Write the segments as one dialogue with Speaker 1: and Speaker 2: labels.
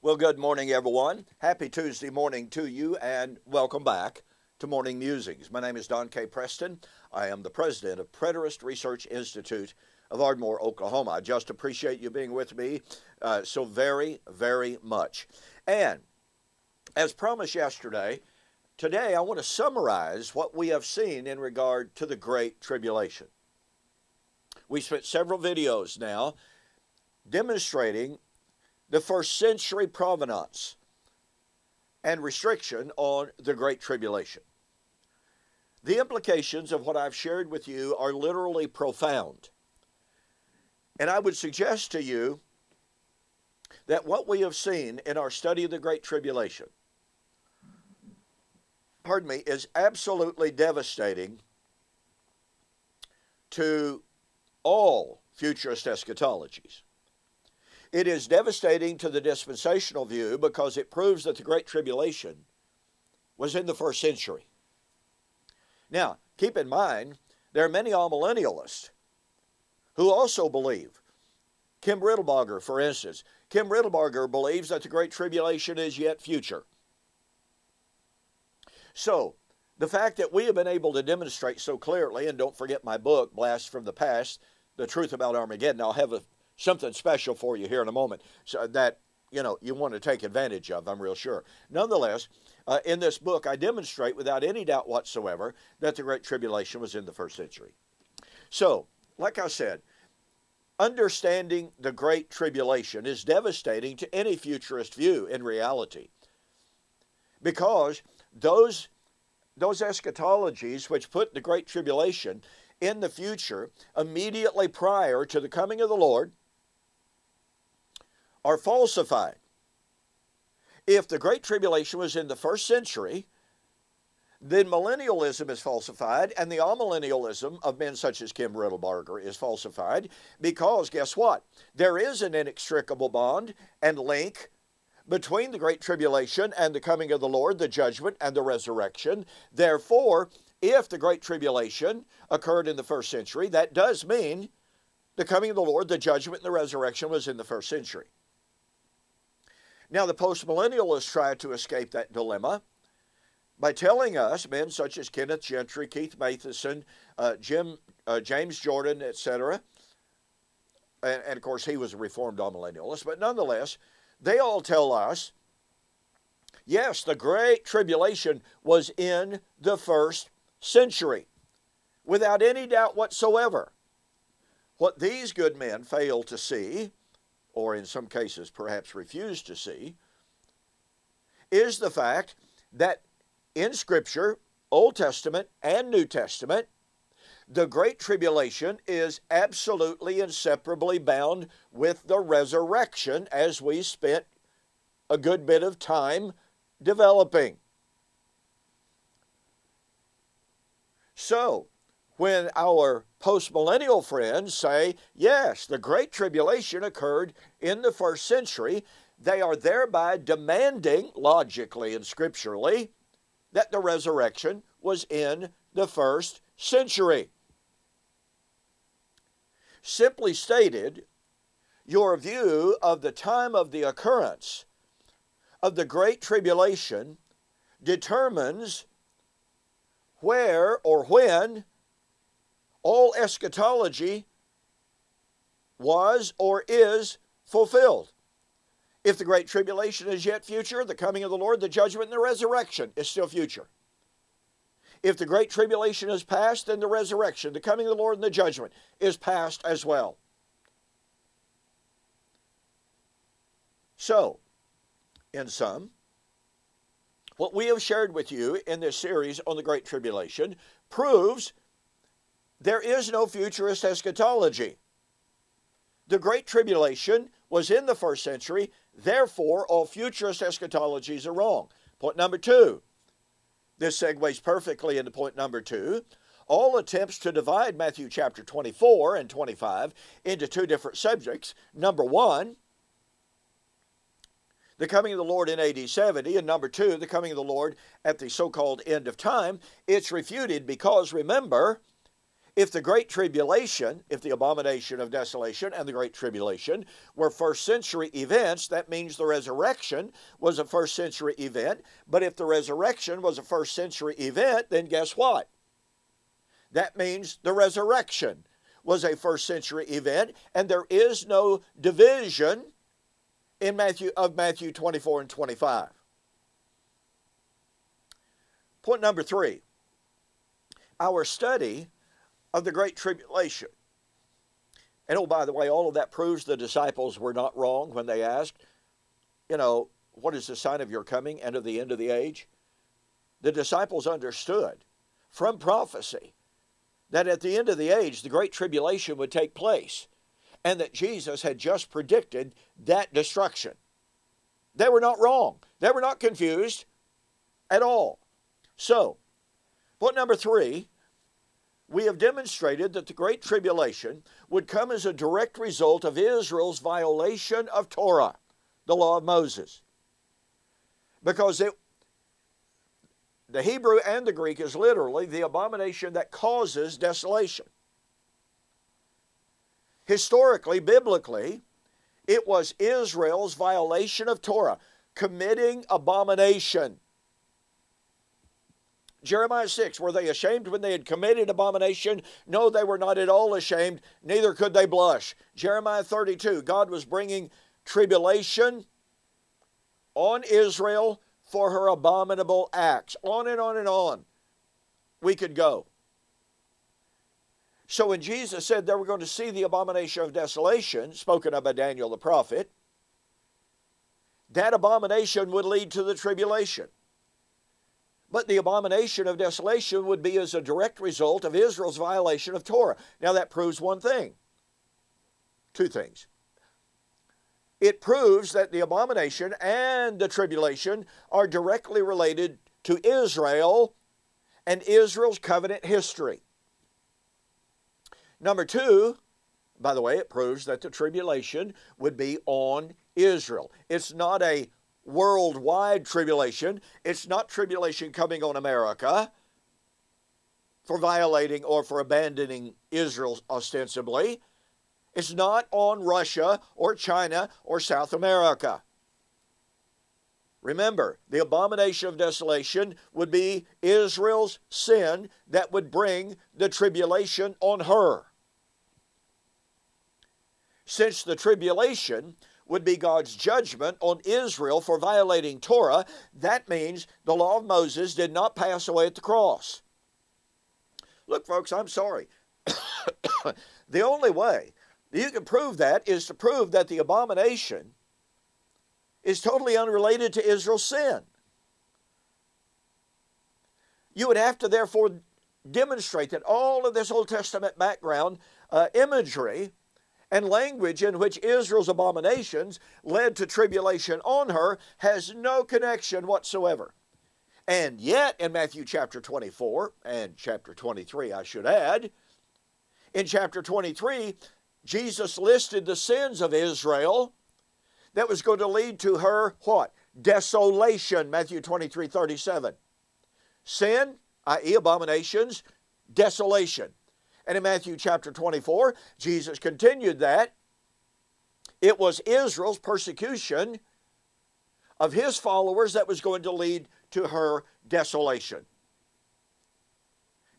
Speaker 1: Well, good morning, everyone. Happy Tuesday morning to you, and welcome back to Morning Musings. My name is Don K. Preston. I am the president of Preterist Research Institute of Ardmore, Oklahoma. I just appreciate you being with me so very, very much. And as promised yesterday, today I want to summarize what we have seen in regard to the Great Tribulation. We spent several videos now demonstrating the first century provenance and restriction on the Great Tribulation. The implications of what I've shared with you are literally profound. And I would suggest to you that what we have seen in our study of the Great Tribulation, is absolutely devastating to all futurist eschatologies. It is devastating to the dispensational view because it proves that the Great Tribulation was in the first century. Now, keep in mind, there are many amillennialists who also believe. Kim Riddlebarger, for instance. Kim Riddlebarger believes that the Great Tribulation is yet future. So, the fact that we have been able to demonstrate so clearly, and don't forget my book, Blast from the Past, The Truth About Armageddon. I'll have something special for you here in a moment so that you want to take advantage of, I'm real sure. Nonetheless, in this book, I demonstrate without any doubt whatsoever that the Great Tribulation was in the first century. So, like I said, understanding the Great Tribulation is devastating to any futurist view in reality, because those eschatologies which put the Great Tribulation in the future immediately prior to the coming of the Lord are falsified. If the Great Tribulation was in the first century, then millennialism is falsified, and the amillennialism of men such as Kim Riddlebarger is falsified, because guess what? There is an inextricable bond and link between the Great Tribulation and the coming of the Lord, the judgment and the resurrection. Therefore, if the Great Tribulation occurred in the first century, that does mean the coming of the Lord, the judgment, and the resurrection was in the first century. Now, the postmillennialists try to escape that dilemma by telling us, men such as Kenneth Gentry, Keith Matheson, James Jordan, etc., and of course he was a Reformed amillennialist, but nonetheless, they all tell us, yes, the Great Tribulation was in the first century, without any doubt whatsoever. What these good men fail to see, or in some cases perhaps refuse to see, is the fact that in Scripture, Old Testament and New Testament, the Great Tribulation is absolutely inseparably bound with the resurrection, as we spent a good bit of time developing. So, when our postmillennial friends say, yes, the Great Tribulation occurred in the first century, they are thereby demanding, logically and scripturally, that the resurrection was in the first century. Simply stated, your view of the time of the occurrence of the Great Tribulation determines where or when all eschatology was or is fulfilled. If the Great Tribulation is yet future, the coming of the Lord, the judgment, and the resurrection is still future. If the Great Tribulation is past, then the resurrection, the coming of the Lord, and the judgment is past as well. So, in sum, what we have shared with you in this series on the Great Tribulation proves there is no futurist eschatology. The Great Tribulation was in the first century, therefore all futurist eschatologies are wrong. Point number 2. This segues perfectly into point number 2. All attempts to divide Matthew chapter 24 and 25 into two different subjects. Number 1, the coming of the Lord in AD 70, and number 2, the coming of the Lord at the so-called end of time. It's refuted because, remember, If the Great Tribulation, if the abomination of desolation and the Great Tribulation were first century events, that means the resurrection was a first century event. But if the resurrection was a first century event, then guess what? That means the resurrection was a first century event, and there is no division in Matthew 24 and 25. Point number 3, our study of the Great Tribulation. And oh, by the way, all of that proves the disciples were not wrong when they asked, what is the sign of your coming and of the end of the age? The disciples understood from prophecy that at the end of the age, the Great Tribulation would take place, and that Jesus had just predicted that destruction. They were not wrong. They were not confused at all. So, point number 3, we have demonstrated that the Great Tribulation would come as a direct result of Israel's violation of Torah, the law of Moses. Because the Hebrew and the Greek is literally the abomination that causes desolation. Historically, biblically, it was Israel's violation of Torah, committing abomination. Jeremiah 6, were they ashamed when they had committed abomination? No, they were not at all ashamed, neither could they blush. Jeremiah 32, God was bringing tribulation on Israel for her abominable acts. On and on and on we could go. So when Jesus said they were going to see the abomination of desolation, spoken of by Daniel the prophet, that abomination would lead to the tribulation. But the abomination of desolation would be as a direct result of Israel's violation of Torah. Now that proves one thing. 2 things. It proves that the abomination and the tribulation are directly related to Israel and Israel's covenant history. Number 2, by the way, it proves that the tribulation would be on Israel. It's not a worldwide tribulation. It's not tribulation coming on America for violating or for abandoning Israel ostensibly. It's not on Russia or China or South America. Remember, the abomination of desolation would be Israel's sin that would bring the tribulation on her. Since the tribulation would be God's judgment on Israel for violating Torah, that means the law of Moses did not pass away at the cross. Look, folks, I'm sorry. The only way you can prove that is to prove that the abomination is totally unrelated to Israel's sin. You would have to therefore demonstrate that all of this Old Testament background imagery and language in which Israel's abominations led to tribulation on her has no connection whatsoever. And yet, in Matthew chapter 24, and chapter 23, I should add, in chapter 23, Jesus listed the sins of Israel that was going to lead to her, what? Desolation, Matthew 23:37. Sin, i.e. abominations, desolation. And in Matthew chapter 24, Jesus continued that it was Israel's persecution of his followers that was going to lead to her desolation.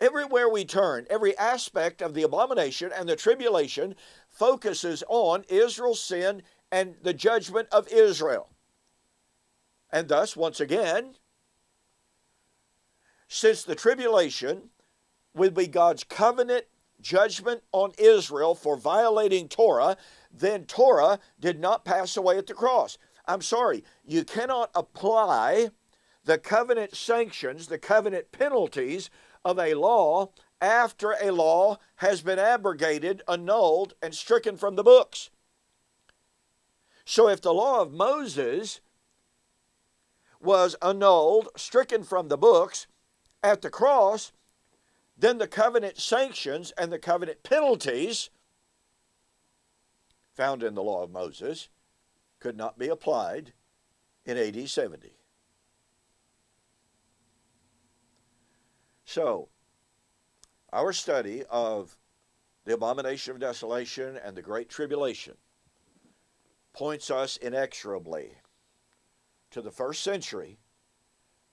Speaker 1: Everywhere we turn, every aspect of the abomination and the tribulation focuses on Israel's sin and the judgment of Israel. And thus, once again, since the tribulation would be God's covenant judgment on Israel for violating Torah, then Torah did not pass away at the cross. I'm sorry, you cannot apply the covenant sanctions, the covenant penalties of a law after a law has been abrogated, annulled, and stricken from the books. So if the law of Moses was annulled, stricken from the books at the cross, then the covenant sanctions and the covenant penalties found in the law of Moses could not be applied in AD 70. So, Our study of the abomination of desolation and the Great Tribulation points us inexorably to the first century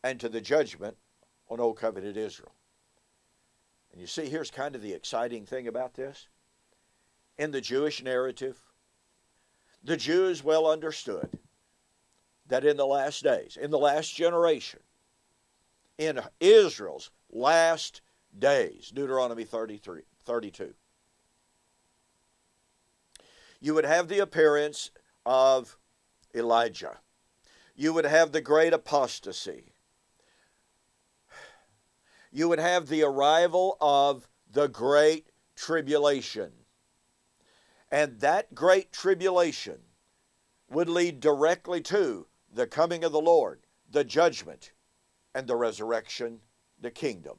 Speaker 1: and to the judgment on Old Covenant Israel. And you see, here's kind of the exciting thing about this. In the Jewish narrative, the Jews well understood that in the last days, in the last generation, in Israel's last days, Deuteronomy 32, you would have the appearance of Elijah. You would have the great apostasy. You would have the arrival of the Great Tribulation. And that Great Tribulation would lead directly to the coming of the Lord, the judgment, and the resurrection, the kingdom.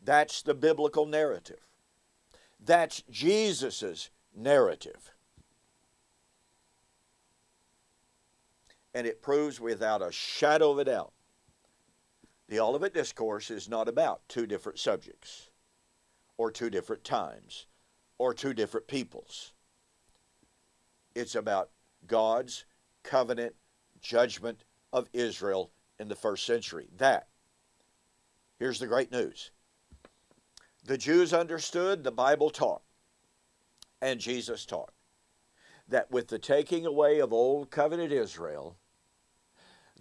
Speaker 1: That's the biblical narrative. That's Jesus' narrative. And it proves without a shadow of a doubt, the Olivet Discourse is not about two different subjects, or two different times, or two different peoples. It's about God's covenant judgment of Israel in the first century. Here's the great news. The Jews understood, the Bible taught, and Jesus taught, that with the taking away of Old Covenant Israel,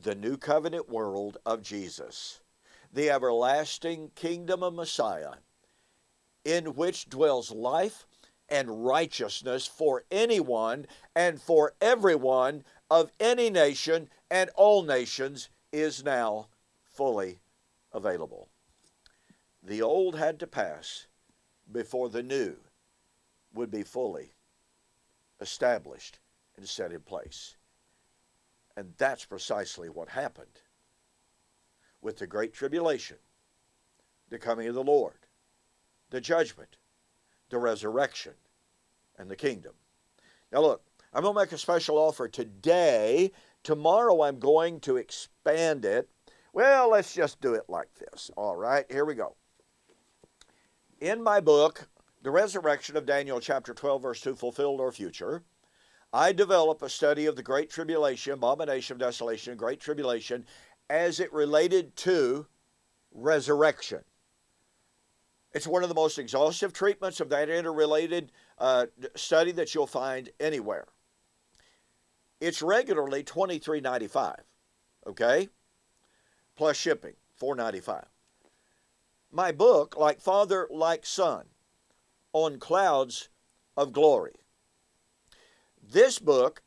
Speaker 1: the New Covenant world of Jesus, the everlasting kingdom of Messiah, in which dwells life and righteousness for anyone and for everyone of any nation and all nations, is now fully available. The old had to pass before the new would be fully established and set in place. And that's precisely what happened with the Great Tribulation, the coming of the Lord, the judgment, the resurrection, and the kingdom. Now look, I'm going to make a special offer today. Tomorrow I'm going to expand it. Well, let's just do it like this. All right, here we go. In my book, The Resurrection of Daniel, chapter 12, verse 2, Fulfilled or Future, I develop a study of the Great Tribulation, abomination of desolation, Great Tribulation, as it related to resurrection. It's one of the most exhaustive treatments of that interrelated study that you'll find anywhere. It's regularly $23.95, okay? Plus shipping, $4.95. My book, Like Father, Like Son, on Clouds of Glory. This book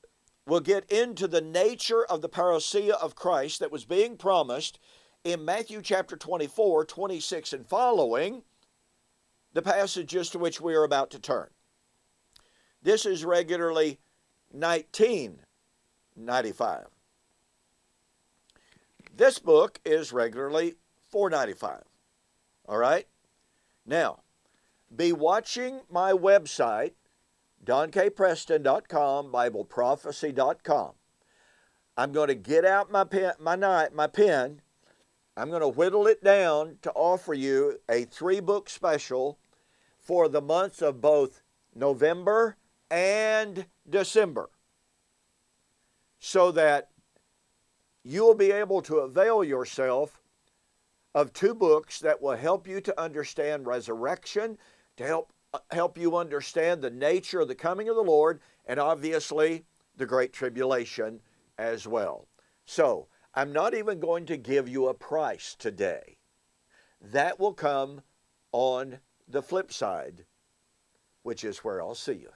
Speaker 1: will get into the nature of the parousia of Christ that was being promised in Matthew chapter 24, 26 and following, the passages to which we are about to turn. This is regularly $19.95. This book is regularly $4.95. All right? Now, be watching my website, DonKPreston.com, BibleProphecy.com. I'm going to get out my pen. I'm going to whittle it down to offer you a 3-book special for the months of both November and December, so that you'll be able to avail yourself of 2 books that will help you to understand resurrection, to help you understand the nature of the coming of the Lord, and obviously the Great Tribulation as well. So, I'm not even going to give you a price today. That will come on the flip side, which is where I'll see you.